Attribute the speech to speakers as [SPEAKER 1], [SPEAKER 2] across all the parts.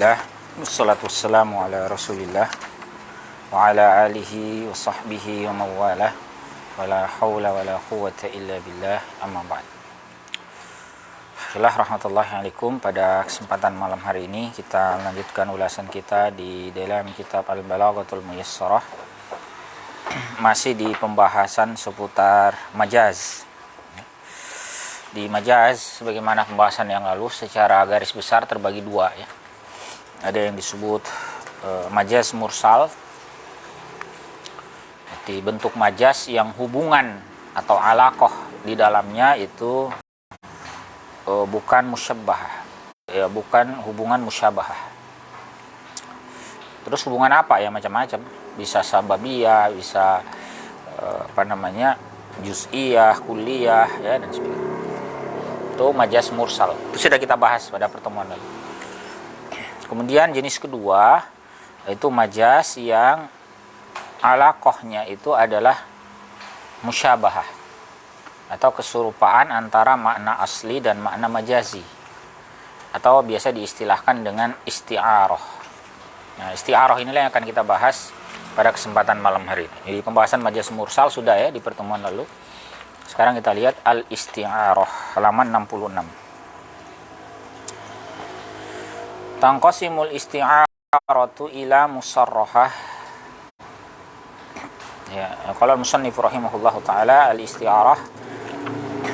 [SPEAKER 1] Alhamdulillah, wassalatu wassalamu ala rasulillah wa ala alihi wa sahbihi wa mawalah, wa la hawla wa la quwwata illa billah, amma ba'd. Rahmatullahi alaikum. Pada kesempatan malam hari ini kita melanjutkan ulasan kita di dalam kitab Al-Balaghatul Muyassarah, masih di pembahasan seputar majaz. Di majaz, sebagaimana pembahasan yang lalu, secara garis besar terbagi dua, ya. Ada yang disebut majaz mursal, di bentuk majaz yang hubungan atau alaqah di dalamnya itu bukan musyabbah, ya, bukan hubungan musyabahah. Terus hubungan apa ya? Macam-macam, bisa sababiyah, bisa juz'iyah, kulliyah, ya, dan sebagainya. Itu majaz mursal. Itu sudah kita bahas pada pertemuan lalu. Kemudian jenis kedua itu majaz yang alaqahnya itu adalah musyabahah atau keserupaan antara makna asli dan makna majazi, atau biasa diistilahkan dengan isti'arah. Nah, isti'arah inilah yang akan kita bahas pada kesempatan malam hari ini. Jadi pembahasan majaz mursal sudah, ya, di pertemuan lalu. Sekarang kita lihat al-isti'arah, halaman 66. Tanqasimul isti'aratu ila musarrahah. Ya, kalau musannif rahimahullahu taala, al-isti'arah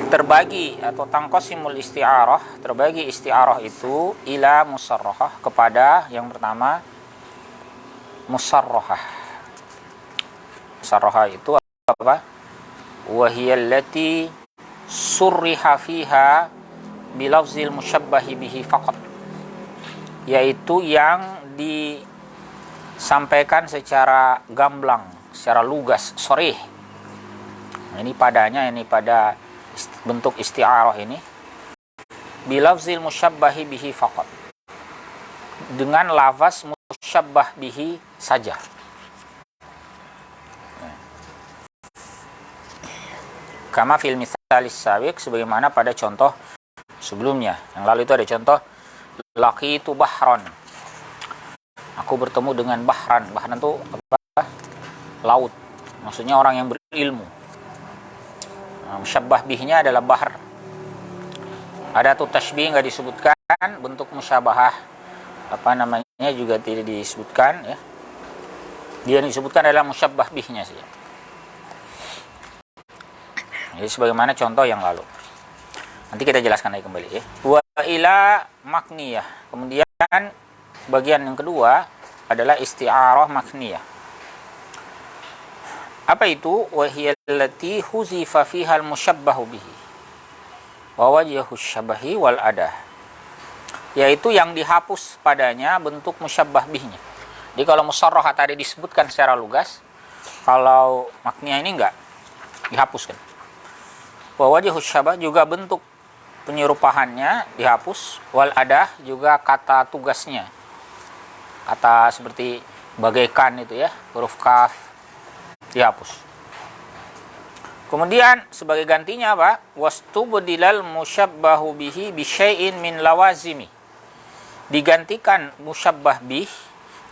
[SPEAKER 1] terbagi, atau tanqasimul isti'arah, terbagi isti'arah itu ila musarrahah, kepada yang pertama musarrahah. Musarrahah itu apa? Wahiyallati surriha fiha bilafzil musyabbahi bihi faqat, yaitu yang disampaikan secara gamblang, secara lugas, sharih. Ini padanya, ini pada bentuk isti'arah ini, bilafzil musyabbahi bihi faqat, dengan lafaz musyabbah bihi saja. Kama fil mithalis sabiq, sebagaimana pada contoh sebelumnya. Yang lalu itu ada contoh laqitu bahran, aku bertemu dengan bahran. Bahran itu apa? Laut. Maksudnya orang yang berilmu. Musyabbah bihnya adalah bahr. Ada tuh tashbih nggak disebutkan, bentuk musyabahah juga tidak disebutkan, ya. Dia yang disebutkan adalah musyabbah bihnya saja. Jadi sebagaimana contoh yang lalu. Nanti kita jelaskan lagi kembali, ya. Wa ila makniyah. Kemudian bagian yang kedua adalah isti'arah makniyah. Apa itu? Wa hiya allati huzifa fiha al-musyabbahu bihi wa wajhu syabahi wal adah. Yaitu yang dihapus padanya bentuk musyabbah bihnya. Jadi kalau musarrahah tadi disebutkan secara lugas, kalau makniyah ini enggak, dihapuskan. Wa wajhu syabah, juga bentuk penyerupaannya dihapus, wal adah, juga kata tugasnya, kata seperti bagaikan itu, ya, huruf kaf dihapus. Kemudian sebagai gantinya apa? Wastubdilal musyabbahu bihi bi syai'in min lawazimi, digantikan musyabbah bih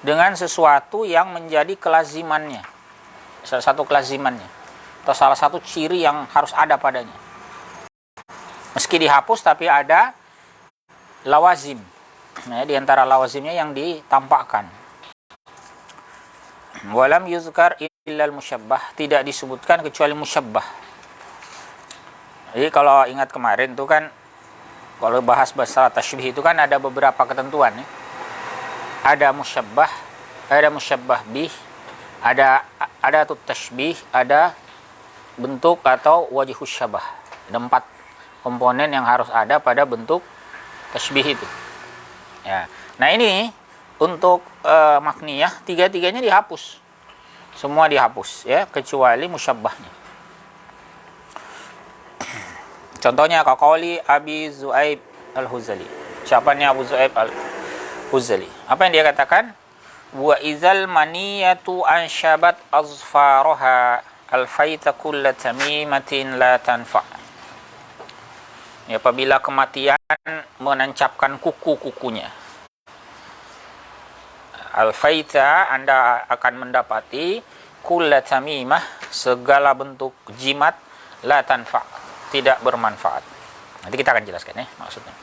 [SPEAKER 1] dengan sesuatu yang menjadi kelazimannya, salah satu kelazimannya atau salah satu ciri yang harus ada padanya. Meski dihapus tapi ada lawazim. Nah, di antara lawazimnya yang ditampakkan. Walam yuzkar illal musyabbah, tidak disebutkan kecuali musyabbah. Jadi kalau ingat kemarin itu kan, kalau bahas masalah tasybih itu kan ada beberapa ketentuan, ya. Ada musyabbah, ada musyabbah bih, ada tut tasybih, ada bentuk atau wajhus syabah. Ada 4 komponen yang harus ada pada bentuk tasybih itu, ya. Nah, ini untuk makniyah, tiga-tiganya dihapus, semua dihapus, ya, kecuali musyabbahnya. Contohnya kaqauli Abi Zu'aib al-Huzali. Siapanya Abu Zu'aib al-Huzali? Apa yang dia katakan? Wa izal maniyatu ansyabat azfaraha alfaita kulla tamimatin la tanfa. Ya, apabila kematian menancapkan kuku-kukunya, Al-faita, Anda akan mendapati kulla tamimah, segala bentuk jimat, la tanfa, tidak bermanfaat. Nanti kita akan jelaskan ya maksudnya.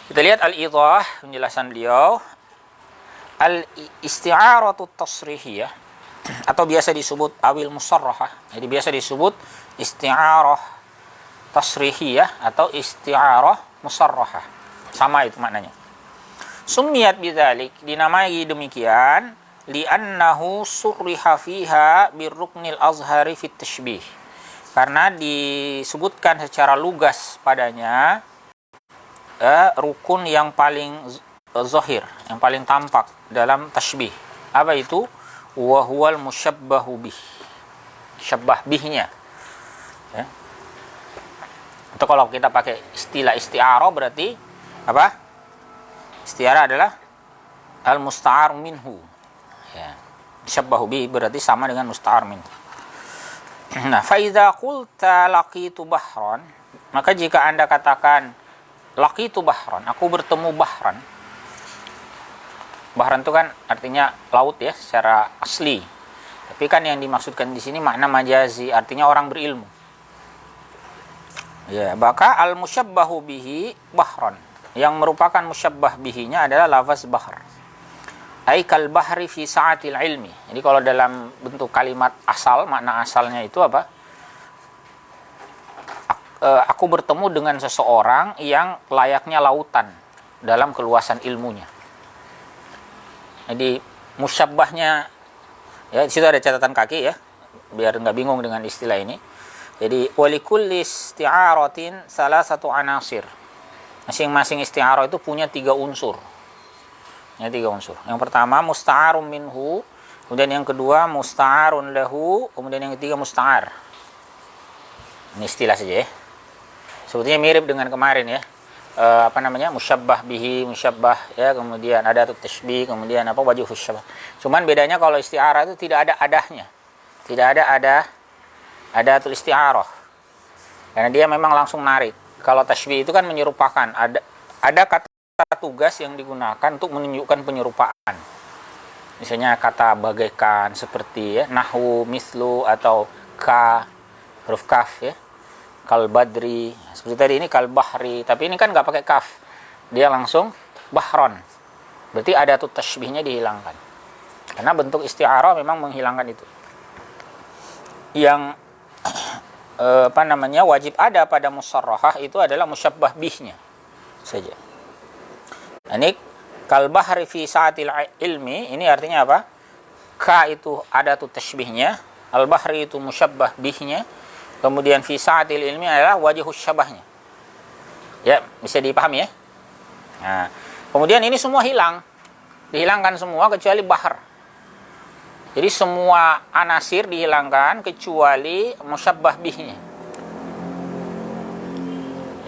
[SPEAKER 1] Kita lihat al-idah, penjelasan beliau. Al-isti'aratu tasrihiyah, atau biasa disebut awil musarrahah. Jadi biasa disebut isti'arah tasrihiyah atau isti'arah musarrahah. Sama itu maknanya. Summiyat bidzalik, dinamai demikian li'annahu surriha fiha birruknil azhari fit tashbih. Karena disebutkan secara lugas padanya rukun yang paling zahir, yang paling tampak dalam tashbih. Apa itu? Wa huwal musyabbahu bih. Syabbah bihnya. Ya. Itu kalau kita pakai istilah isti'arah berarti apa? Isti'arah adalah al-musta'ar minhu. Ya. Syabbahu bih berarti sama dengan musta'ar minhu. Nah, fa idza qulta laqitu bahran, maka jika Anda katakan laqitu bahran, aku bertemu bahran. Bahran itu kan artinya laut ya secara asli. Tapi kan yang dimaksudkan di sini makna majazi, artinya orang berilmu. Ya, maka al-musyabbahu bihi bahran. Yang merupakan musyabbah bihinya adalah lafaz bahr. Ai kal bahri fi sa'atil ilmi. Jadi kalau dalam bentuk kalimat asal, makna asalnya itu apa? Aku bertemu dengan seseorang yang layaknya lautan dalam keluasan ilmunya. Jadi musyabbahnya, ya di situ ada catatan kaki ya, biar nggak bingung dengan istilah ini. Jadi walikulli isti'aratin salah satu anasir. Masing-masing isti'arah itu punya 3 unsur. Ya, 3 unsur. Yang pertama musta'arun minhu, kemudian yang kedua musta'arun lahu, kemudian yang ketiga musta'ar. Ini istilah saja ya. Sebetulnya mirip dengan kemarin ya. Musyabbah bihi, musyabbah ya, kemudian ada tashbih, kemudian wajhus syabah. Cuman bedanya kalau isti'arah itu tidak ada adahnya. Tidak ada adatul isti'arah. Karena dia memang langsung narik. Kalau tashbih itu kan menyerupakan, ada kata tugas yang digunakan untuk menunjukkan penyerupaan. Misalnya kata bagaikan, seperti ya, nahwu, mislu, atau ka, huruf kaf ya. Kal badri, seperti tadi ini kal bahri, tapi ini kan nggak pakai kaf, dia langsung bahron. Berarti ada tuh tashbihnya dihilangkan. Karena bentuk isti'arah memang menghilangkan itu. Yang wajib ada pada musarrahah itu adalah musyabbah bihnya saja. Ini kal bahri fi sa'atil ilmi, ini artinya apa? Ka itu ada tuh tashbihnya, al bahri itu musyabbah bihnya. Kemudian fi sa'atil ilmi adalah wajhus syabahnya. Ya, bisa dipahami ya? Nah, kemudian ini semua hilang. Dihilangkan semua kecuali bahr. Jadi semua anasir dihilangkan kecuali musyabbah bihnya.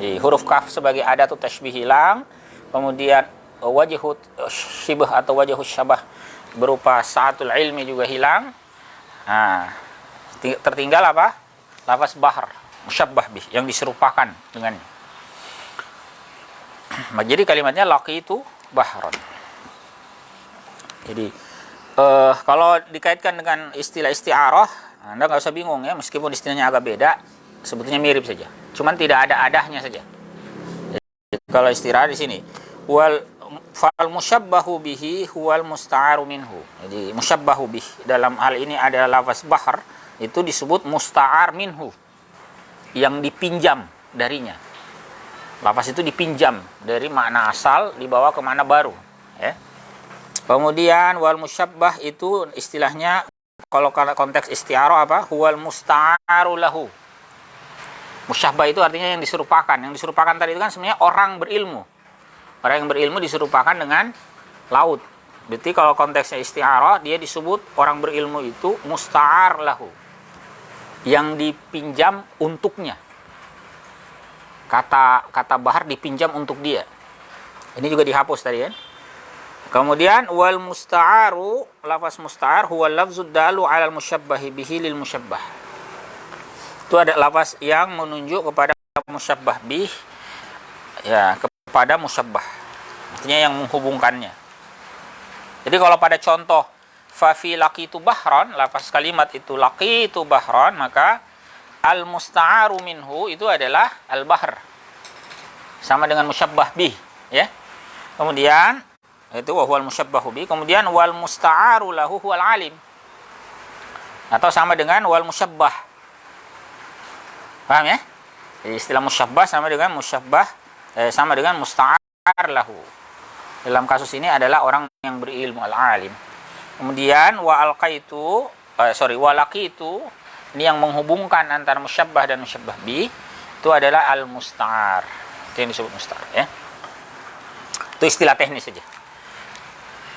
[SPEAKER 1] Jadi, huruf kaf sebagai adatut tashbih hilang, kemudian wajhut syibah atau wajhus syabah berupa sa'atul ilmi juga hilang. Nah, tertinggal apa? Lafaz bahr, musyabbah bih, yang diserupakan dengannya. Jadi kalimatnya laqitu bahron. Jadi kalau dikaitkan dengan istilah isti'arah, Anda nggak usah bingung ya, meskipun istilahnya agak beda, sebetulnya mirip saja. Cuman tidak ada adahnya saja. Jadi, kalau isti'arah di sini, fal musyabbahu bihi huwal musta'aru minhu. Jadi musyabbahu bih dalam hal ini adalah lafaz bahr, itu disebut musta'ar minhu, yang dipinjam darinya. Lafaz itu dipinjam dari makna asal dibawa ke makna baru ya. Kemudian wal musyabbah itu istilahnya kalau konteks isti'arah apa? Huwal musta'aru lahu. Musyabbah itu artinya yang diserupakan. Yang diserupakan tadi itu kan sebenarnya orang berilmu. Orang yang berilmu diserupakan dengan laut. Berarti kalau konteksnya isti'arah, dia disebut orang berilmu itu musta'ar lahu, yang dipinjam untuknya. Kata bahar dipinjam untuk dia. Ini juga dihapus tadi ya. Kemudian wal musta'aru, lafaz musta'ar huwa lafzud dalu 'alal musyabbahi bihi lil musyabbah. Itu ada lafaz yang menunjuk kepada musyabbah bih ya, kepada musyabbah. Artinya yang menghubungkannya. Jadi kalau pada contoh fa fi laqitu bahran, lafaz kalimat itu laqitu bahran, maka al musta'aru minhu itu adalah al bahr. Sama dengan musyabbah bih, ya. Kemudian itu wa huwal musyabbahu bih, kemudian wal musta'aru lahu huwal alim. Atau sama dengan wal musyabbah. Paham ya? Jadi istilah musyabbah sama dengan sama dengan musta'ar lahu. Dalam kasus ini adalah orang yang berilmu, al-alim. Kemudian wa laqitu, ini yang menghubungkan antara musyabbah dan musyabbah bi, itu adalah al-musta'ar. Itu yang disebut musta'ar, ya. Itu istilah teknis saja.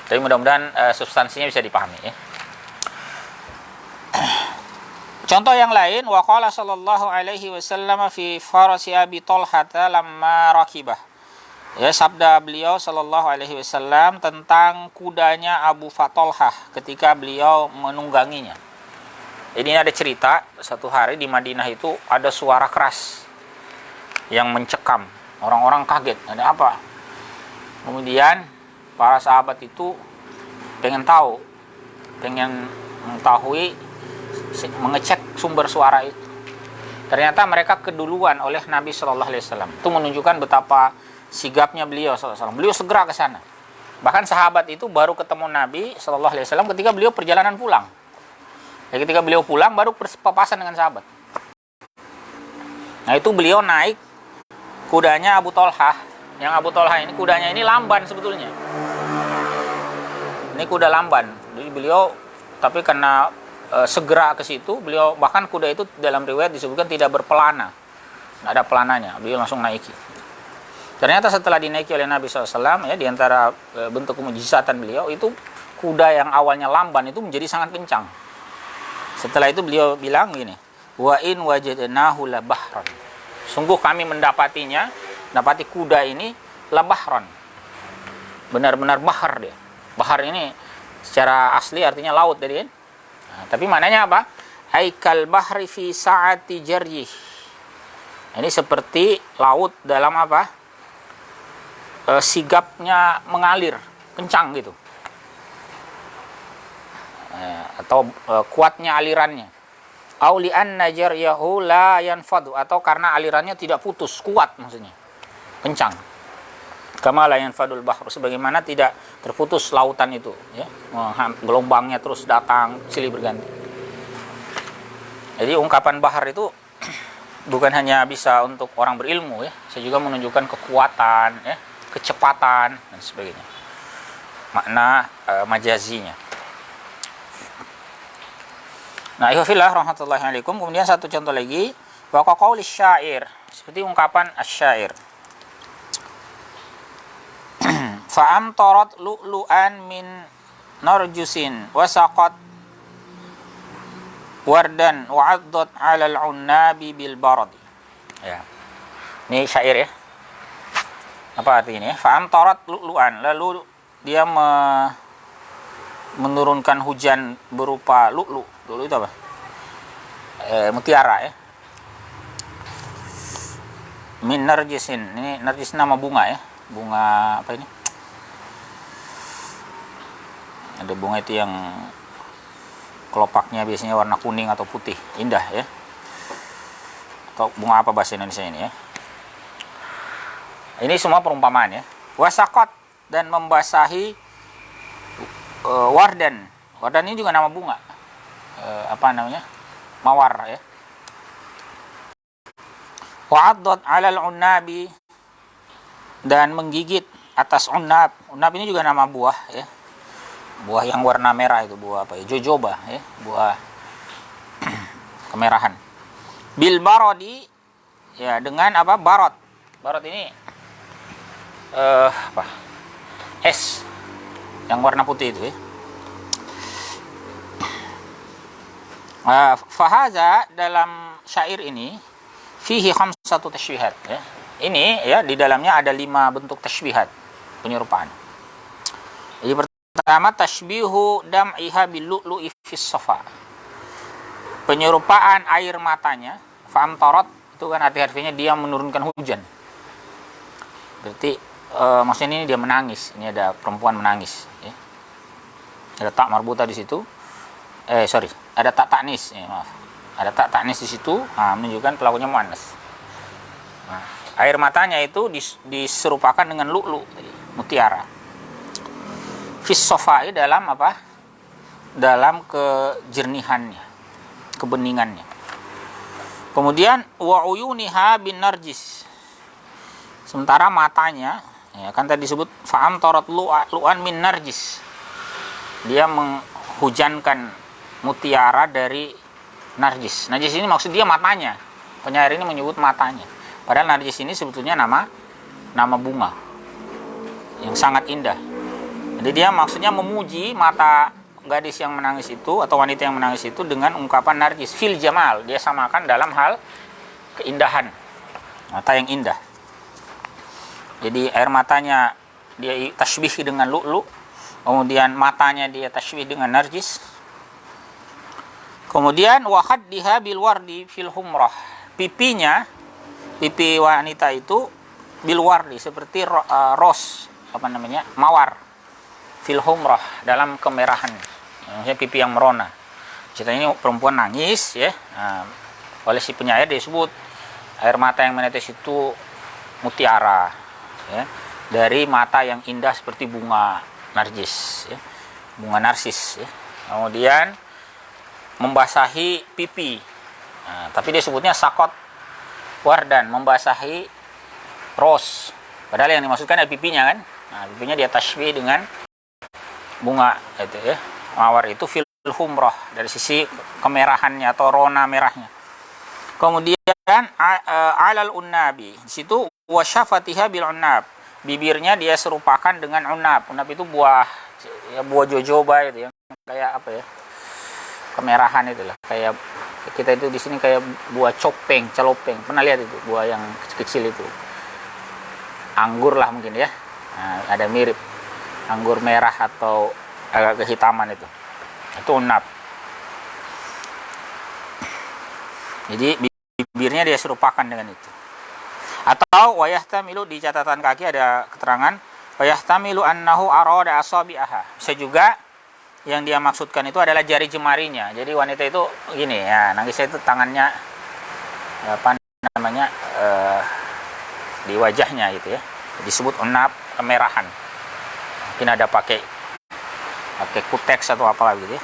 [SPEAKER 1] Tapi mudah-mudahan substansinya bisa dipahami, ya. Contoh yang lain, wa qala sallallahu alaihi wasallam fi farasi Abi Talhah lamma rakibah. Ya, sabda beliau sallallahu alaihi wasallam tentang kudanya Abu Talhah ketika beliau menungganginya. Jadi ini ada cerita, satu hari di Madinah itu ada suara keras yang mencekam. Orang-orang kaget, ada apa? Kemudian para sahabat itu pengen mengetahui, mengecek sumber suara itu. Ternyata mereka keduluan oleh Nabi Shallallahu Alaihi Wasallam. Itu menunjukkan betapa sigapnya beliau Shallallahu Alaihi Wasallam. Beliau segera ke sana. Bahkan sahabat itu baru ketemu Nabi Shallallahu Alaihi Wasallam ketika beliau perjalanan pulang. Ya, ketika beliau pulang baru berpapasan dengan sahabat. Nah itu beliau naik kudanya Abu Talhah. Yang Abu Talhah ini kudanya ini lamban sebetulnya. Ini kuda lamban. Jadi beliau tapi karena segera ke situ, beliau bahkan kuda itu dalam riwayat disebutkan tidak berpelana, tidak ada pelananya, beliau langsung naiki. Ternyata setelah dinaiki oleh Nabi SAW, ya, diantara bentuk kemujizatan beliau itu kuda yang awalnya lamban itu menjadi sangat kencang. Setelah itu beliau bilang gini, wa in wajadnahu la bahran, sungguh kami mendapati kuda ini la bahran, benar-benar bahar dia. Bahar ini secara asli artinya laut tadi kan. Nah, tapi maknanya apa? Aikal bahri fi sa'ati jarjih. Ini seperti laut dalam apa? Sigapnya mengalir, kencang gitu. Atau kuatnya alirannya. Au li anna jaryahu la yanfadu, atau karena alirannya tidak putus, kuat maksudnya. Kencang. Kama la yanfadul bahru, sebagaimana tidak terputus lautan itu, ya. Gelombangnya terus datang silih berganti. Jadi ungkapan bahar itu bukan hanya bisa untuk orang berilmu, ya. Saya juga menunjukkan kekuatan, ya, kecepatan dan sebagainya. Makna majazinya. Nah, ihfillah rahmatullahi alaikum. Kemudian satu contoh lagi, wa qaulis syair, seperti ungkapan asy-syair. Fa'am torot lu'lu'an min narjusin wasaqat wardan wa'addot 'alal 'unnabi bil baradi. Ya. Ini syair, ya. Apa artinya? Fa'am torot lu'lu'an, lalu dia menurunkan hujan berupa lu'lu. Lu'lu itu apa? Mutiara, ya. Min narjisin. Ini narjis nama bunga, ya. Bunga apa ini? Ada bunga itu yang kelopaknya biasanya warna kuning atau putih, indah, ya. Atau bunga apa bahasa Indonesia ini, ya. Ini semua perumpamaan, ya. Wasaqat, dan membasahi wardan. Wardan ini juga nama bunga. Apa namanya? Mawar, ya. Wa'addot 'alal 'unnabi, dan menggigit atas unnab. Unnab ini juga nama buah, ya. Buah yang warna merah itu, buah apa ya? Jojoba, ya, buah kemerahan. Bil barodi, ya, dengan apa? Barot. Barot ini apa? Es yang warna putih itu, ya. Fahaza, dalam syair ini fihi khamsatu tashbihat, ya. Ini, ya, di dalamnya ada 5 bentuk tashbihat, penyerupaan. Jadi pertama, tashbihu dam'iha bil lu'lu'i fis safa. Penyerupaan air matanya, fa'amtarat, itu kan arti harfinya dia menurunkan hujan. Berarti maksudnya ini dia menangis, ini ada perempuan menangis, ya. Ada tak marbuta di situ. Ada tak taknis. Maaf. Ada tak taknis di situ, menunjukkan pelakunya muannas. Nah, air matanya itu diserupakan dengan lu'lu, mutiara. Fis sofai dalam apa? Dalam kejernihannya, kebeningannya. Kemudian wa uyuniha bin narjis. Sementara matanya, ya kan tadi disebut fa'am tarat lu'an min narjis. Dia menghujankan mutiara dari narjis. Narjis ini maksud dia matanya. Penyair ini menyebut matanya. Padahal narjis ini sebetulnya nama bunga yang sangat indah. Jadi dia maksudnya memuji mata gadis yang menangis itu atau wanita yang menangis itu dengan ungkapan narjis fil jamal. Dia samakan dalam hal keindahan. Mata yang indah. Jadi air matanya dia tasbih dengan lu'lu, kemudian matanya dia tasbih dengan narjis. Kemudian wahaddiha bil wardi fil humrah. Pipinya, pipi wanita itu bil wardi seperti ros, mawar. Fil humrah, dalam kemerahan. Maksudnya pipi yang merona. Cerita ini perempuan nangis ya. Oleh si penyair disebut air mata yang menetes itu mutiara. Ya, dari mata yang indah seperti bunga narjis, ya, bunga narsis. Ya. Kemudian membasahi pipi, tapi dia sebutnya sakot wardan, membasahi ros. Padahal yang dimaksudkan adalah pipinya kan. Pipinya dia tasbih dengan bunga itu ya, mawar itu fil humrah dari sisi kemerahannya atau rona merahnya. Kemudian alal unnabi, di situ wasyafatiha bil unnab, bibirnya dia serupakan dengan unnab. Unnab itu buah jojoba itu yang kayak apa ya, kemerahan itulah, kayak kita itu di sini kayak buah celopeng, pernah lihat itu buah yang kecil-kecil itu, anggur lah mungkin ya. Ada mirip anggur merah atau agak kehitaman itu unnab. Jadi bibirnya dia serupakan dengan itu. Atau wayahtamilu, di catatan kaki ada keterangan wayahtamilu annahu arada asabi'aha. Bisa juga yang dia maksudkan itu adalah jari jemarinya. Jadi wanita itu gini ya, nangisnya itu tangannya di wajahnya gitu ya. Disebut unnab, kemerahan. Mungkin ada pakai kuteks atau apalah gitu ya.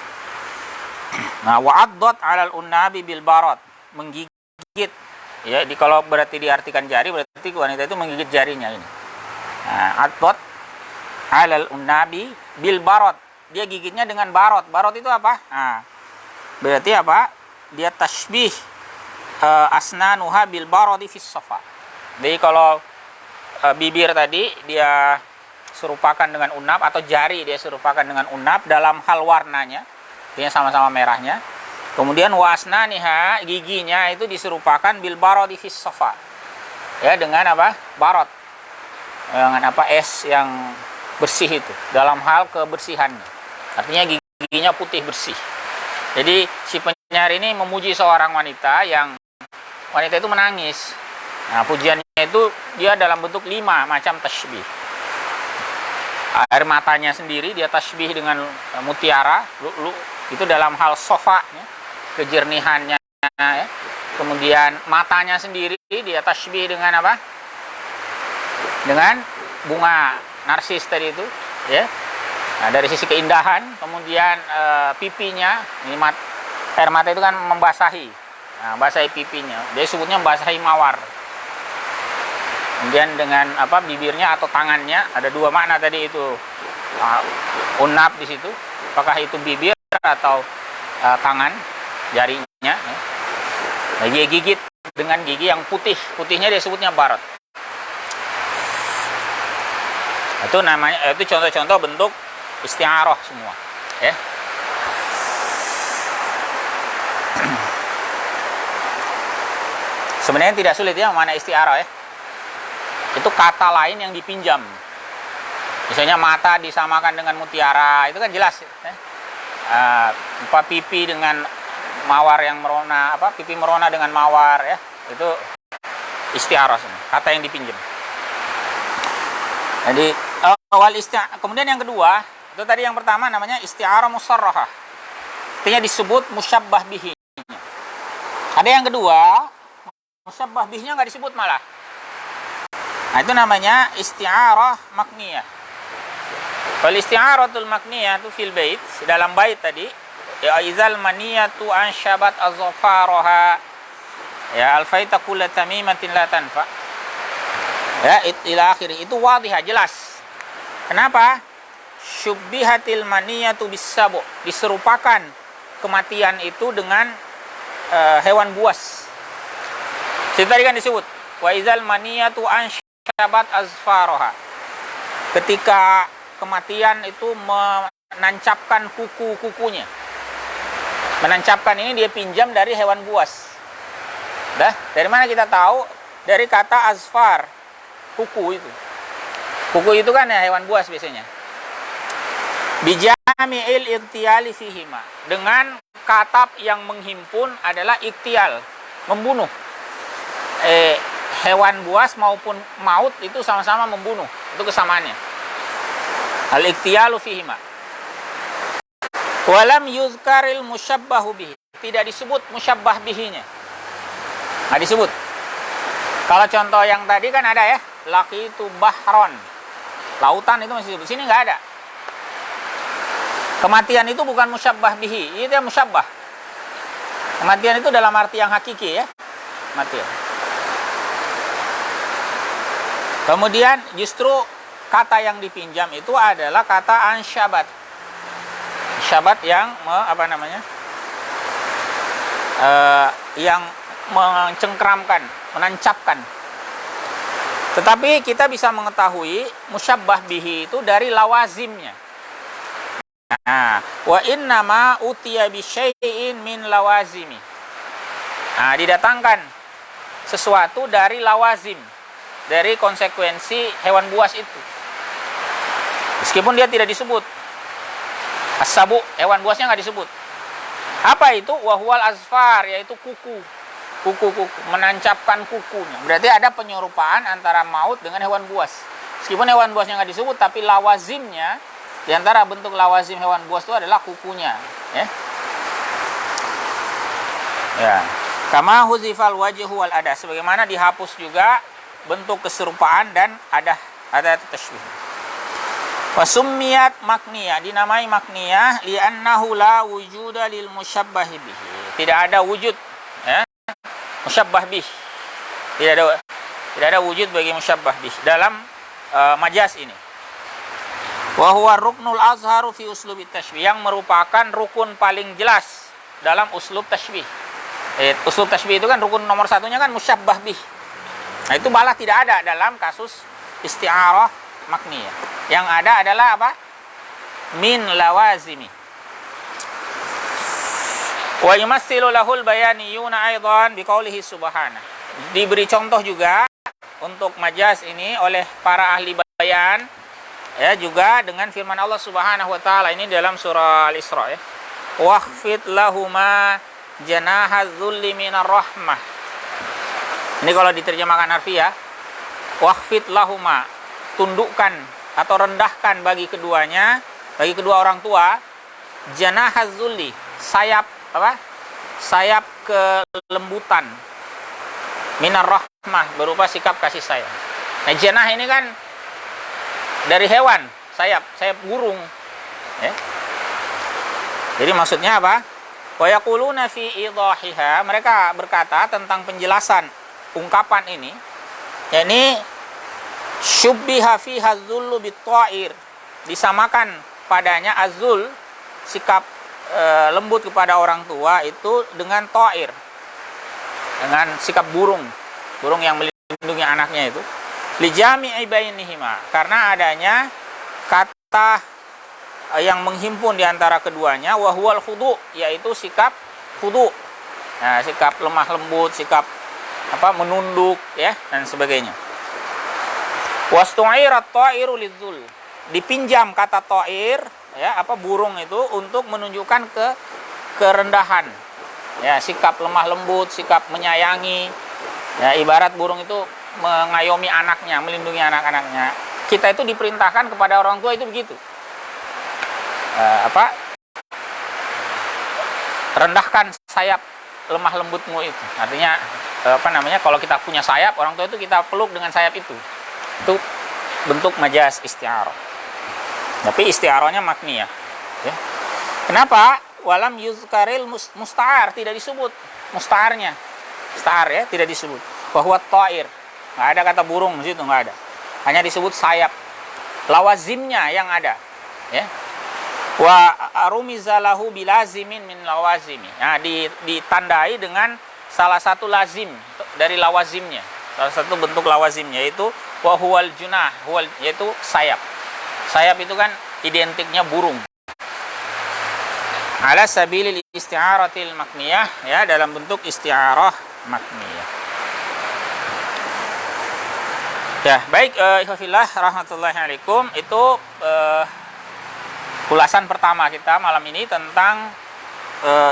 [SPEAKER 1] Nah, wa'addat 'alal unnabi bil barat, menggigit ya. Kalau berarti diartikan jari, berarti wanita itu menggigit jarinya ini. Addat 'alal unnabi bil barat, dia gigitnya dengan barot. Barot itu apa? Berarti apa? Dia tasbih asnanuha bil baradi fis safa. Jadi kalau bibir tadi dia serupakan dengan unnab, atau jari dia serupakan dengan unnab dalam hal warnanya, dia sama-sama merahnya. Kemudian wasnaniha, giginya itu diserupakan bil baradi fis safa. Ya, dengan apa? Barot. Dengan apa? Es yang bersih itu, dalam hal kebersihannya. Artinya giginya putih bersih. Jadi si penyair ini memuji seorang wanita itu menangis. Nah, pujiannya itu dia dalam bentuk 5 macam tasbih. Air matanya sendiri dia tasbih dengan mutiara, lu'lu, itu dalam hal sofa ya, kejernihannya ya. Kemudian matanya sendiri dia tasbih dengan apa? Dengan bunga narsis tadi itu ya. Nah, dari sisi keindahan. Kemudian pipinya, air mata itu kan membasahi. Nah, basahi pipinya. Dia sebutnya membasahi mawar. Kemudian dengan apa, bibirnya atau tangannya, ada 2 makna tadi itu. Unnab di situ, apakah itu bibir atau tangan, jarinya ya. Nah, dia gigit dengan gigi yang putihnya dia sebutnya barat. Itu namanya, itu contoh-contoh bentuk isti'arah semua ya. Sebenarnya tidak sulit ya mana isti'arah ya. Itu kata lain yang dipinjam. Misalnya mata disamakan dengan mutiara, itu kan jelas ya. Pipi dengan mawar yang merona, pipi merona dengan mawar ya. Itu isti'arah semua, kata yang dipinjam. Jadi kemudian yang kedua, Itu tadi yang pertama namanya isti'arah musarrahah. Artinya disebut musyabbah bihi. Ada yang kedua, musyabbah bihnya nggak disebut malah. Nah, itu namanya isti'arah makniyah. Kalau isti'aratul makniyah itu fil bait, dalam bait tadi, ya izal maniyatu ansyabat azfaraha, ya alfaita kulla tamimatin la tanfa. Ya, ila akhirih. Itu wadihah, jelas. Kenapa? Syubbihatil maniyatu bisabu, diserupakan kematian itu dengan hewan buas. Jadi tadi kan disebut wa izal maniyatu ansyabat azfaraha. Ketika kematian itu menancapkan kuku-kukunya. Menancapkan ini dia pinjam dari hewan buas. Dah, dari mana kita tahu? Dari kata azfar, kuku itu. Kuku itu kan ya hewan buas biasanya. Bijami'il iktiyali fihima. Dengan katab yang menghimpun adalah iktial, membunuh. Hewan buas maupun maut itu sama-sama membunuh. Itu kesamaannya. Al-iktiyalu fihima. Walam yuzkaril musyabbahu bihi. Tidak disebut musyabbah bihinya. Nggak disebut. Kalau contoh yang tadi kan ada ya. Laki itu bahron. Lautan itu masih disebut. Sini nggak ada. Kematian itu bukan musyabbah bihi. Itu yang musyabbah. Kematian itu dalam arti yang hakiki ya. Kematian. Kemudian justru kata yang dipinjam itu adalah kata ansyabat. Syabat yang yang mencengkramkan, menancapkan. Tetapi kita bisa mengetahui musyabbah bihi itu dari lawazimnya. Nah, wa innama utiya bi syai'in min lawazimi. Nah, didatangkan sesuatu dari lawazim, dari konsekuensi hewan buas itu. Meskipun dia tidak disebut. As-sabu, hewan buasnya nggak disebut. Apa itu? Wahwal azfar, yaitu kuku. Kuku-kuku, menancapkan kukunya. Berarti ada penyerupaan antara maut dengan hewan buas. Meskipun hewan buasnya nggak disebut, tapi lawazimnya, di antara bentuk lawazim hewan buas itu adalah kukunya. Ya. Kama huzifal wajhu wal ada. Sebagaimana dihapus juga bentuk keserupaan dan ada tasybih. Wasummiyat makniyah, dinamai makniyah li'annahu la wujuda lil musyabbahi bihi. Tidak ada wujud ya, musyabbah bih. Tidak ada wujud bagi musyabbah bih dalam majaz ini. Wa huwa ruknul azharu fi uslubit tashbih, yang merupakan rukun paling jelas dalam uslub tashbih. Uslub tashbih itu kan rukun nomor satunya kan musyabbah bih. Nah, itu malah tidak ada dalam kasus isti'arah makniyah. Yang ada adalah apa? Min lawazimi. Wa yumassilu lahul bayaniyuna aidan biqaulihi subhanahu. Diberi contoh juga untuk majaz ini oleh para ahli bayan ya, juga dengan firman Allah Subhanahu wa taala ini dalam surah Al-Isra ya. Wakhfid lahuma janahadzulli minar rahmah. Ini kalau diterjemahkan harfiah, wakhfid lahuma, tundukkan atau rendahkan bagi keduanya, bagi kedua orang tua, janahadzulli, sayap apa? Sayap kelembutan, minar rahmah, berupa sikap kasih sayang. Nah, janah ini kan dari hewan, sayap burung. Ya. Jadi maksudnya apa? Wa yaquluna fi idahiha, mereka berkata tentang penjelasan ungkapan ini, yakni syubbiha fiha zullu bit-ta'ir, disamakan padanya azul, sikap lembut kepada orang tua itu dengan ta'ir, dengan sikap burung yang melindungi anaknya itu. Li jami'i bainihima, karena adanya kata yang menghimpun di antara keduanya, wa huwal khudu, yaitu sikap khudu. Nah, sikap lemah lembut, sikap menunduk ya dan sebagainya. Wastu'irat ta'iru lidzul, dipinjam kata ta'ir ya, burung itu untuk menunjukkan kerendahan ya, sikap lemah lembut, sikap menyayangi ya, ibarat burung itu mengayomi anaknya, melindungi anak-anaknya. Kita itu diperintahkan kepada orang tua itu begitu. rendahkan sayap lemah lembutmu itu. Artinya kalau kita punya sayap, orang tua itu kita peluk dengan sayap itu. Itu bentuk majaz isti'arah. Tapi isti'arahnya makniyah, ya. Kenapa? Walam yuzkaril musta'ar, tidak disebut musta'arnya. Musta'ar ya, tidak disebut. Bahwa ta'ir, nggak ada kata burung di situ, nggak ada. Hanya disebut sayap. Lawazimnya yang ada, ya. Wa arumizalahu bilazimin min lawazimi. Nah, ditandai dengan salah satu lazim dari lawazimnya. Salah satu bentuk lawazimnya yaitu wa huwal junah, yaitu sayap. Sayap itu kan identiknya burung. Ala sabilil isti'aratil makniyah, ya, dalam bentuk isti'arah makniyah. Ya, baik, ikhwafillah rahmatullahi alaikum. Itu ulasan pertama kita malam ini tentang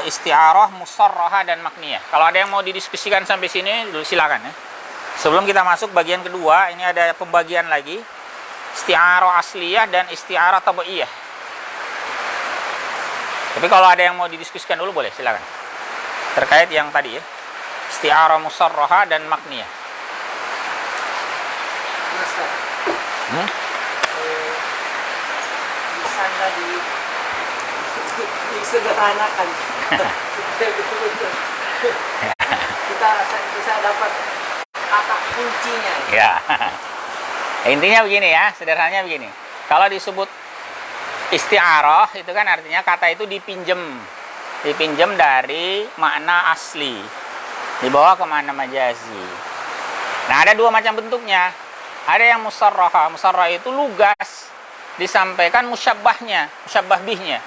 [SPEAKER 1] isti'arah musarrahah dan makniyah. Kalau ada yang mau didiskusikan sampai sini, silakan ya. Sebelum kita masuk bagian kedua, ini ada pembagian lagi. Isti'arah asliyah dan isti'arah tabi'iyah. Tapi kalau ada yang mau didiskusikan dulu boleh, silakan. Terkait yang tadi ya. Isti'arah musarrahah dan makniyah.
[SPEAKER 2] Bisa disederhanakan. Kita bisa dapat kata kuncinya.
[SPEAKER 1] Ya. Intinya begini ya, sederhananya begini. Kalau disebut isti'arah itu kan artinya kata itu dipinjam dari makna asli, dibawa ke makna majazi. Nah, ada dua macam bentuknya. Ada yang musarrahah. Musarrah itu lugas, disampaikan musyabbahnya, musyabbah bihnya.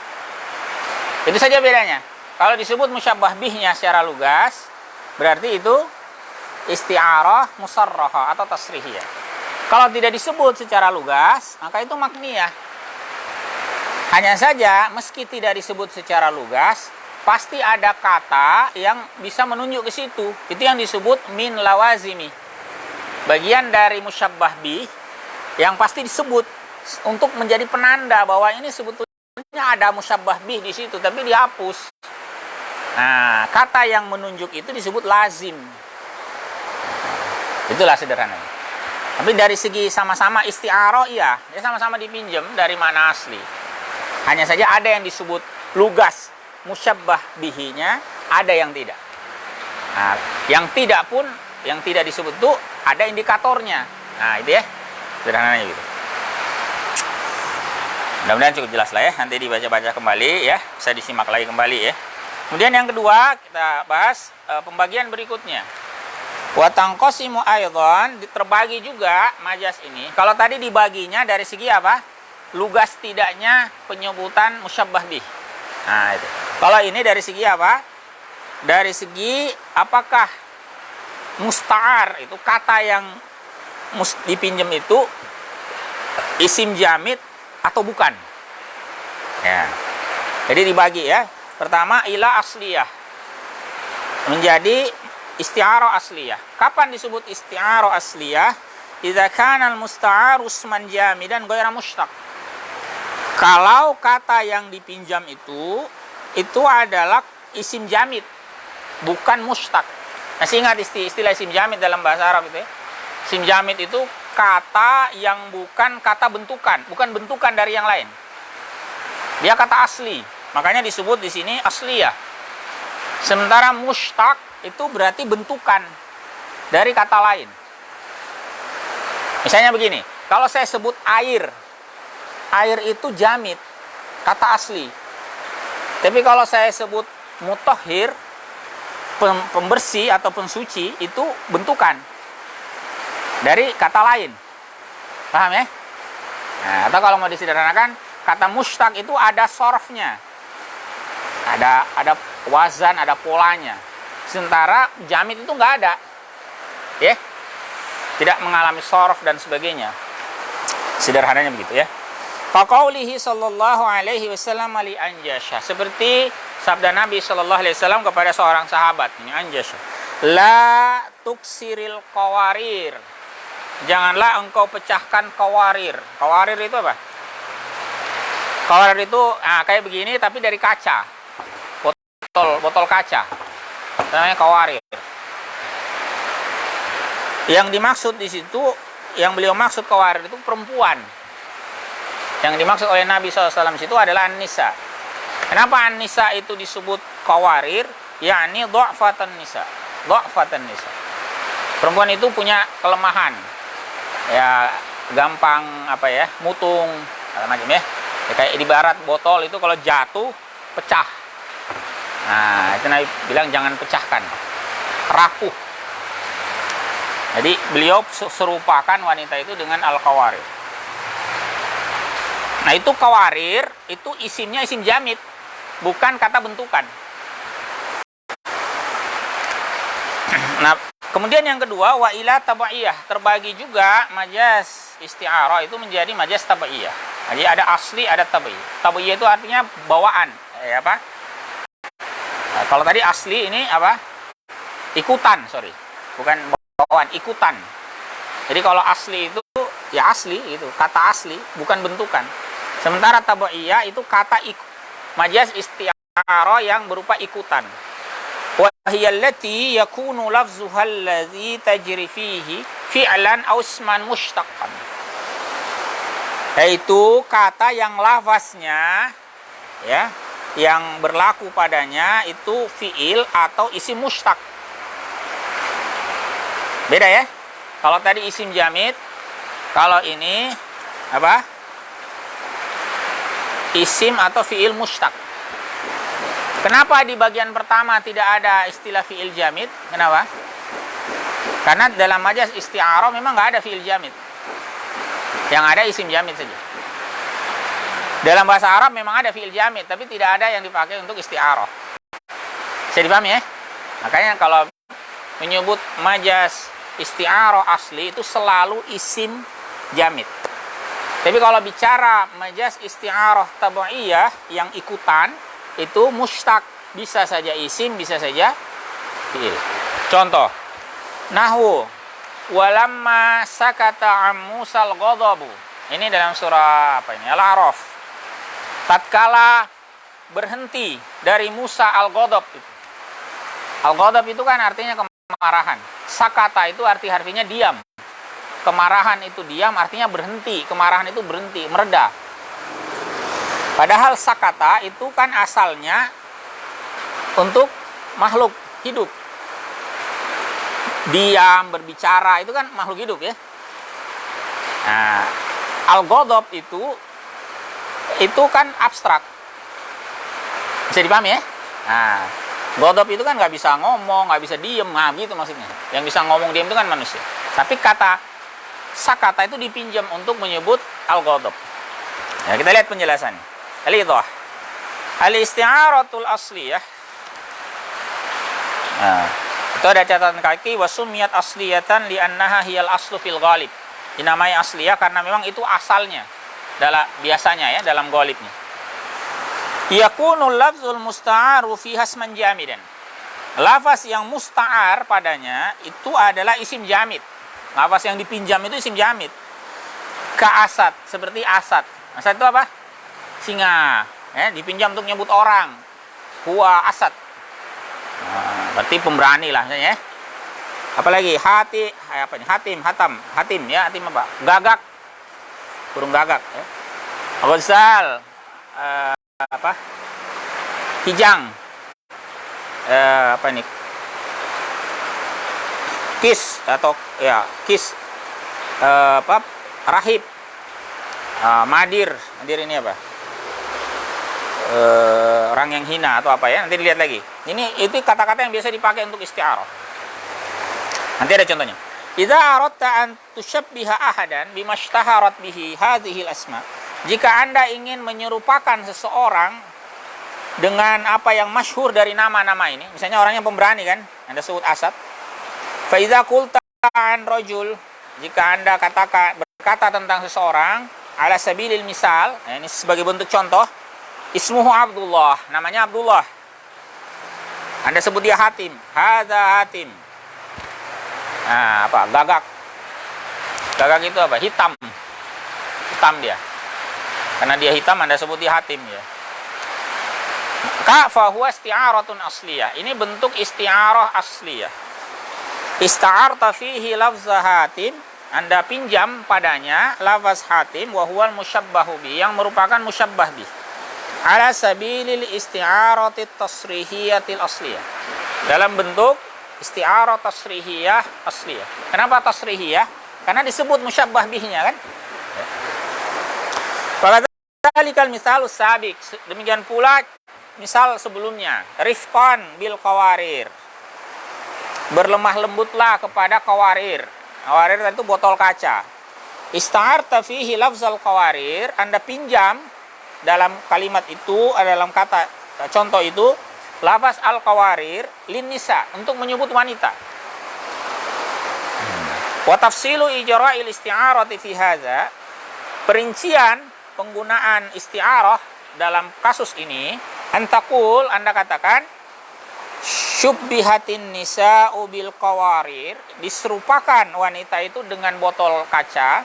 [SPEAKER 1] Itu saja bedanya. Kalau disebut musyabbah bihnya secara lugas, berarti itu isti'arah musarrahah atau tasrihiyah. Kalau tidak disebut secara lugas, maka itu makniyah. Hanya saja, meski tidak disebut secara lugas, pasti ada kata yang bisa menunjuk ke situ. Itu yang disebut min lawazimi. Bagian dari musyabbah bih yang pasti disebut untuk menjadi penanda bahwa ini sebetulnya ada musyabbah bih di situ, tapi dihapus. Nah, kata yang menunjuk itu disebut lazim. Itulah sederhananya. Tapi dari segi sama-sama isti'arah, iya, dia sama-sama dipinjam dari makna asli. Hanya saja ada yang disebut lugas, musyabbah bihinya, ada yang tidak. Nah, yang tidak pun, yang tidak disebut itu ada indikatornya. Nah, itu ya, sederhananya gitu. Mudah-mudahan cukup jelas lah ya, nanti dibaca-baca kembali ya, bisa disimak lagi kembali ya. Kemudian yang kedua, kita bahas pembagian berikutnya. Wa tanqasimu aidan, terbagi juga majaz ini. Kalau tadi dibaginya dari segi apa? Lugas tidaknya penyebutan musyabbah bih. Nah, itu. Kalau ini dari segi apa? Dari segi apakah musta'ar itu kata yang dipinjam itu isim jamid atau bukan? Ya. Jadi dibagi ya. Pertama ila asliyah. Menjadi isti'arah asliyah. Kapan disebut isti'arah asliyah? Idza kana al-musta'aru isman jamidan ghairu mushtaq. Kalau kata yang dipinjam itu adalah isim jamid, bukan mushtaq. Masih ingat istilah isim jamid dalam bahasa Arab itu ya? Isim jamid itu kata yang bukan kata bentukan, bukan bentukan dari yang lain. Dia kata asli. Makanya disebut di sini asliyah. Sementara mushtaq itu berarti bentukan dari kata lain. Misalnya begini, kalau saya sebut air itu jamid, kata asli. Tapi kalau saya sebut mutahhir, pembersih atau pensuci, itu bentukan dari kata lain. Paham ya? Nah, atau kalau mau disederhanakan, kata mushtaq itu ada sorfnya, ada wazan, ada polanya. Sementara jamid itu nggak ada, ya, tidak mengalami sorf dan sebagainya. Sederhananya begitu ya. Faqaulihi sallallahu alaihi wasallam li Anjasyah, seperti sabda Nabi sallallahu alaihi wasallam kepada seorang sahabat ini Anjasyah, la tuksiril qawarir, janganlah engkau pecahkan qawarir. Qawarir itu apa? Kawarir itu kayak begini tapi dari kaca. Botol kaca. Namanya kawarir. Yang dimaksud di situ, yang beliau maksud kawarir itu perempuan. Yang dimaksud oleh Nabi SAW itu adalah an-nisa. Kenapa an-nisa itu disebut kawarir? Yakni dha'fatan nisa. Dha'fatan nisa. Perempuan itu punya kelemahan. Ya, gampang mutung, macam ya. Kayak di barat botol itu kalau jatuh pecah. Nah, itu Nabi bilang jangan pecahkan. Rapuh. Jadi beliau serupakan wanita itu dengan al-kawarir. Nah, itu kawarir, itu isimnya isim jamid, bukan kata bentukan. Nah, kemudian yang kedua, wa ila tabaiyah, terbagi juga majaz isti'arah itu menjadi majaz tabaiyah. Jadi ada asli, ada tabaiyah. Tabaiyah itu artinya bawaan, Nah, kalau tadi asli ini ikutan, bukan bawaan, ikutan. Jadi kalau asli itu ya asli itu, kata asli, bukan bentukan. Sementara tabaiyah itu kata majaz isti'arah yang berupa ikutan. Wa hiya allati yakunu lafzuha allazi tajri fihi fi'lan aw isman mushtaqan. Yaitu kata yang lafaznya yang berlaku padanya itu fi'il atau isim mushtaq. Beda ya. Kalau tadi isim jamid, kalau ini isim atau fi'il mushtaq. Kenapa di bagian pertama tidak ada istilah fi'il jamid? Kenapa? Karena dalam majaz isti'arah memang nggak ada fi'il jamid. Yang ada isim jamid saja. Dalam bahasa Arab memang ada fi'il jamid, tapi tidak ada yang dipakai untuk isti'arah. Bisa dipahami ya? Makanya kalau menyebut majaz isti'arah asli itu selalu isim jamid. Tapi kalau bicara majaz isti'arah tabaiyah yang ikutan, itu mushtaq, bisa saja isim, bisa saja fi'il. Contoh, nahwu walamma sakata an Musal ghadabu. Ini dalam surah Al-A'raf. Tatkala berhenti dari Musa al-ghadab itu. Al-ghadab itu kan artinya kemarahan. Sakata itu arti harfinya diam. Kemarahan itu diam, artinya berhenti. Kemarahan itu berhenti, mereda. Padahal sakata itu kan asalnya untuk makhluk hidup. Diam, berbicara, itu kan makhluk hidup ya. Nah, al-ghadab itu kan abstrak. Bisa dipahami ya? Nah, ghadab itu kan nggak bisa ngomong, nggak bisa diem, gitu maksudnya. Yang bisa ngomong diem itu kan manusia. Tapi kata sakata itu dipinjam untuk menyebut al-ghadab. Ya, kita lihat penjelasannya. Al-isti'aratul asliyah. Nah, itu ada catatan kaki, wasumiyat asliyatan li'annaha hiyal aslu fil ghalib. Dinamai asliyah karena memang itu asalnya. Biasanya ya dalam ghalibnya. Yakunul lafzul musta'aru fi hasman jamidan. Lafaz yang musta'ar padanya itu adalah isim jamid. Lafaz yang dipinjam itu isim jamid. Ka asad, seperti asad. Asad itu apa? Singa. Dipinjam untuk nyebut orang. Huwa asad. Nah, berarti pemberani lah ya. Apalagi hatim ya, hatim apa? Gagak. Burung gagak ya. Ghazal, kijang, kis atau ya kis, rahib, madir ini apa? Orang yang hina atau apa ya? Nanti dilihat lagi. Itu kata-kata yang biasa dipakai untuk isti'arah. Nanti ada contohnya. Idza aradta an tushabbiha ahadan bima ishtaharat bihi hadhihi al-asma. Jika Anda ingin menyerupakan seseorang dengan apa yang masyhur dari nama-nama ini, misalnya orangnya pemberani kan, Anda sebut Asad. Fa idza qulta an rajul, jika Anda berkata tentang seseorang ala sabilil misal, ini sebagai bentuk contoh, ismuhu Abdullah, namanya Abdullah. Anda sebut dia Hatim, hadza Hatim. Nah, Gagak. Gagak itu apa? Hitam dia. Karena dia hitam, Anda sebut dia hatim ya. Maka fahuwa isti'aratun asliyah. Ini bentuk isti'arah asliyah. Ista'arta fihi lafza hatim, Anda pinjam padanya lafaz hatim wa huwal musyabbahu bi, yang merupakan musyabbah bi. Ala sabilil isti'arati tasrihiyatil asliyah. Dalam bentuk isti'arah tasrihiyah asliyah. Kenapa tasrihiyah? Karena disebut musyabbah bihnya kan? Padzalikal misalus sabiq. Demikian pula misal sebelumnya, rifqan bil qawarir. Berlemah lembutlah kepada qawarir. Qawarir itu botol kaca. Ista'arta fihi lafzal qawarir, Anda pinjam dalam kalimat itu, dalam kata contoh itu, lafaz al qawarir lin nisa, untuk menyebut wanita. Wa tafsilu ijra'il isti'arati fi hadza, perincian penggunaan isti'arah dalam kasus ini, antakul, Anda katakan syubbihatin nisa'u bil qawarir, diserupakan wanita itu dengan botol kaca,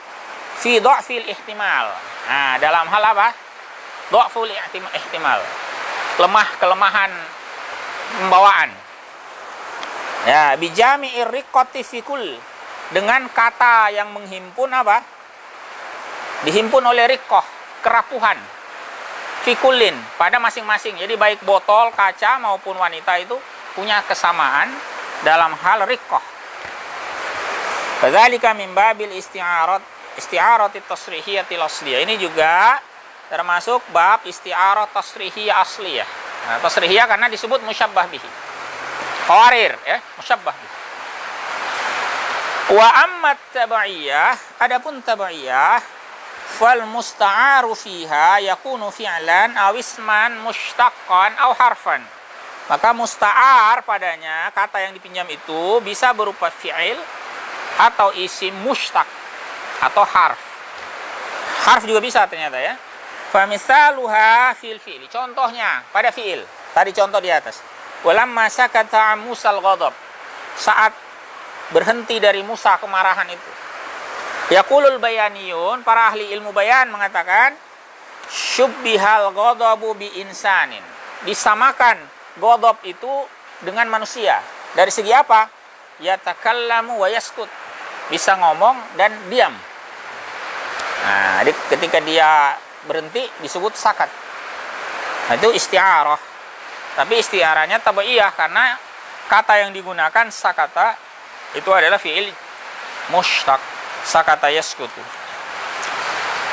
[SPEAKER 1] fi dha'fil ihtimal. Nah, dalam hal apa? Dha'ful ihtimal, kelemahan pembawaan. Ya, bijami'ir riqqati fi kull, dengan kata yang menghimpun apa? Dihimpun oleh riqqah, kerapuhan. Fikulin, pada masing-masing. Jadi baik botol kaca maupun wanita itu punya kesamaan dalam hal riqqah. Kadzalika min babil isti'arati tasrihiyatil asliyah. Ini juga termasuk bab isti'arah tasrihiyah asliyah. Nah, tasrihiyah karena disebut musyabbah bihi. Qawarir ya, musyabbah bihi. Wa ammat tabaiyah, adapun tabaiyah, fal musta'aru fiha yakunu fi'lan aw isman mushtaqqan aw harfan. Maka musta'ar padanya, kata yang dipinjam itu bisa berupa fi'il atau isim mushtaq atau harf. Harf juga bisa ternyata ya. Fa misaluha fil fi'li. Contohnya pada fi'il. Tadi contoh di atas. Walamma sakata Musal ghadab. Saat berhenti dari Musa kemarahan itu. Yaqulul bayaniyun, para ahli ilmu bayan mengatakan syubbihal ghadabu bi insanin. Disamakan ghadab itu dengan manusia. Dari segi apa? Yatakallamu wa yaskut. Bisa ngomong dan diam. Nah, ketika dia berhenti disebut sakat. Nah, itu isti'arah. Tapi isti'arahnya tabaiyah karena kata yang digunakan sakata itu adalah fi'il mushtaq. Sakata yaskutu.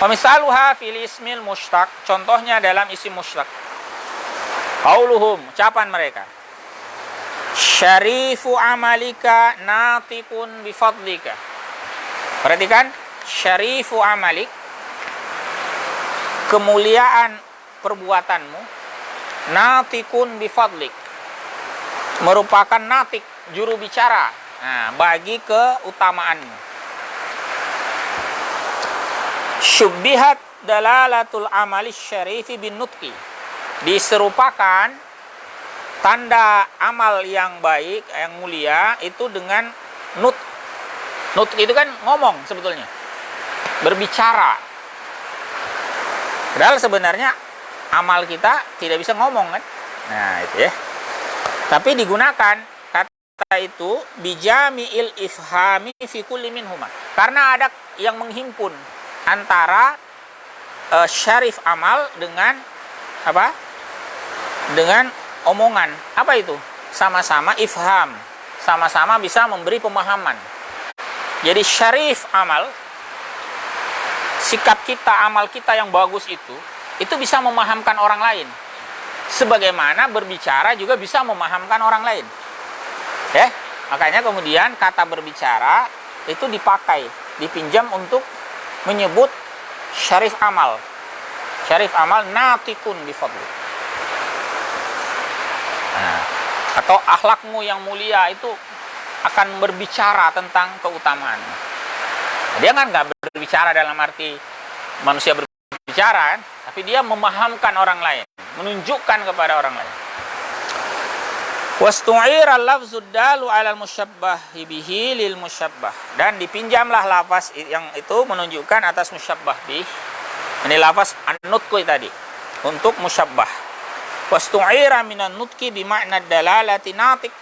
[SPEAKER 1] Pemisaluha fil ismil mushtaq, contohnya dalam isim mushtaq. Qauluhum, ucapan mereka. Syarifu amalika natikun bifadlika. Perhatikan, syarifu amalik, kemuliaan perbuatanmu, natikun bifadlik, merupakan natik, juru bicara, bagi keutamaanmu. Syubbihat dalalatul amali syarifi bin nutqi, diserupakan tanda amal yang baik, yang mulia itu dengan nut. Nut itu kan ngomong sebetulnya, berbicara. Padahal sebenarnya amal kita tidak bisa ngomong kan. Nah itu ya. Tapi digunakan kata itu bijami'il ifhami fi kulli minhuma, karena ada yang menghimpun antara syarif amal dengan apa? Dengan omongan. Apa itu? Sama-sama ifham, sama-sama bisa memberi pemahaman. Jadi syarif amal, sikap kita, amal kita yang bagus itu bisa memahamkan orang lain. Sebagaimana berbicara juga bisa memahamkan orang lain. Ya, makanya kemudian kata berbicara itu dipakai, dipinjam untuk menyebut syarif amal. Syarif amal natikun bifadli. Nah, atau akhlakmu yang mulia itu akan berbicara tentang keutamaan. Dia kan nggak berbicara dalam arti manusia berbicara kan, tapi dia memahamkan orang lain, menunjukkan kepada orang lain. Wastu'ira lafzud dalu 'alal musyabbah bihi lil musyabbah, dan dipinjamlah lafaz yang itu menunjukkan atas musyabbah bih Ini lafaz an-nutqi tadi untuk musyabbah. Wastu'ira minan nutqi bimakna dalalati natik.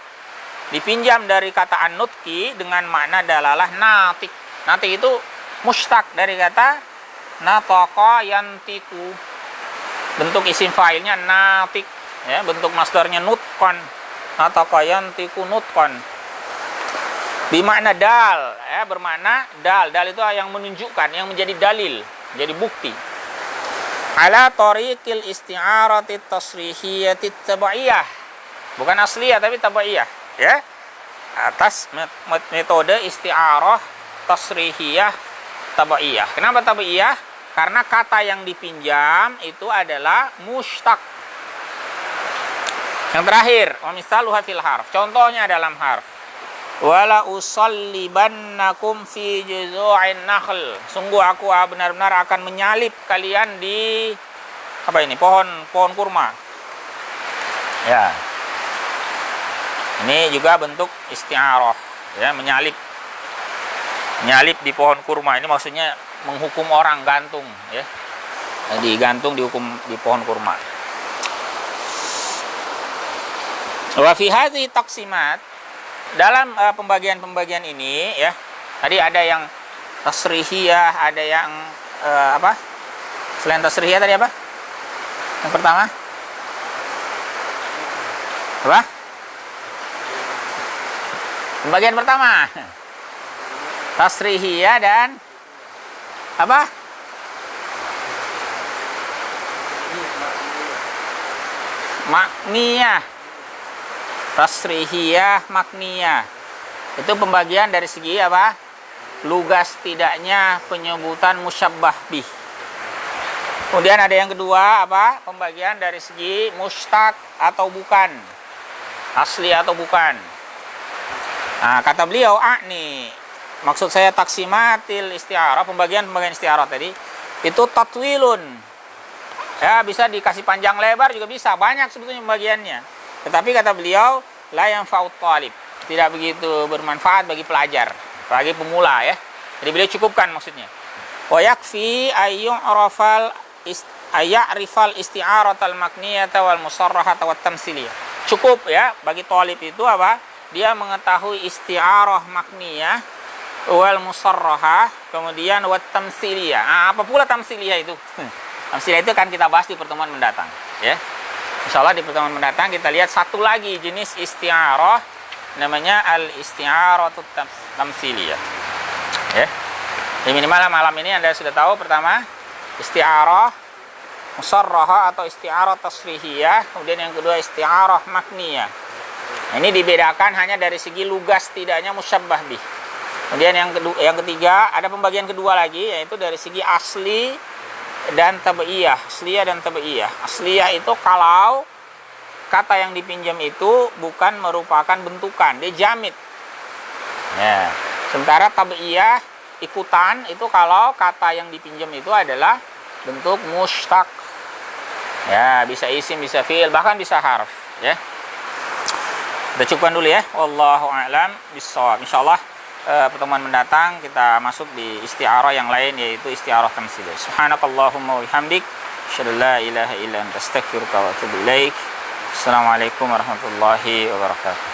[SPEAKER 1] Dipinjam dari kata an-nutqi dengan makna dalalah natik. Natik itu mustaq dari kata nataqa yantiku. Bentuk isim fa'ilnya natik, ya, bentuk masdarnya nutqan. Nataqa yantiku nutqan. Bimakna dal, ya, bermakna dal. Dal itu yang menunjukkan, yang menjadi dalil, jadi bukti. Ala tariqil isti'arati tasrihiyati tabaiyah. Bukan asliyah tapi tabaiyah, ya. Atas metode isti'arah tasrihiyah tabaiyah. Kenapa tabaiyah? Karena kata yang dipinjam itu adalah mushtaq. Yang terakhir, wa misaluha fil harf. Contohnya dalam harf. Wala usallibannakum fi juzu'in nakhl. Sungguh aku benar-benar akan menyalip kalian di apa ini? Pohon kurma. Ya. Ini juga bentuk isti'arah, ya, menyalip. Menyalip di pohon kurma. Ini maksudnya menghukum orang gantung, ya. Digantung dihukum di pohon kurma. Wa fi hadhihi taqsimat, dalam pembagian-pembagian ini, ya, tadi ada yang tasrihiyah, ada yang apa? Selain tasrihiyah tadi apa? Yang pertama? Apa? Pembagian pertama. Tasrihiyah dan apa? Makniyah. Tasrihiyah, makniyah. Itu pembagian dari segi apa? Lugas tidaknya penyebutan musyabbah bih. Kemudian ada yang kedua apa? Pembagian dari segi mustaq atau bukan. Asli atau bukan. Nah, kata beliau, maksud saya taksimatil isti'arah, pembagian-pembagian isti'arah tadi, itu tatwilun. Ya, bisa dikasih panjang lebar juga bisa, banyak sebetulnya pembagiannya. Tetapi kata beliau, la yanfa'ut talib, tidak begitu bermanfaat bagi pelajar, bagi pemula, ya. Jadi beliau cukupkan maksudnya. Wa yakfi ayya'rifal isti'aratal makniyata wal musarrahata wat tamsiliyah. Cukup, ya, bagi talib itu apa? Dia mengetahui isti'arah makniyah wal musarrahah, kemudian wat tamsiliyah. Apa pula tamsiliyah itu? Tamsiliyah itu kan kita bahas di pertemuan mendatang, ya. Insyaallah di pertemuan mendatang kita lihat satu lagi jenis isti'arah, namanya al-isti'aratut tamsiliyah. Ya. Jadi minimal malam ini Anda sudah tahu pertama isti'arah musarrahah atau isti'arah tasrihiyah, kemudian yang kedua isti'arah makniyah. Ini dibedakan hanya dari segi lugas tidaknya musyabbah bih. Kemudian yang ketiga ada pembagian kedua lagi, yaitu dari segi asli dan tabaiyah. Asliyah dan tabaiyah. Asliyah itu kalau kata yang dipinjam itu bukan merupakan bentukan, dia jamid. Ya. Sementara tabaiyah ikutan itu kalau kata yang dipinjam itu adalah bentuk mushtaq. Ya, bisa isim, bisa fi'il, bahkan bisa harf, ya. Kita cukupkan dulu, ya. Wallahu a'lam bishawab. Insyaallah pertemuan mendatang kita masuk di isti'arah yang lain, yaitu isti'arah tamtsiliyah. Subhanakallahumma wa bihamdik, asyhadu an la ilaha illa anta astaghfiruka wa atubu ilaik. Assalamualaikum warahmatullahi wabarakatuh.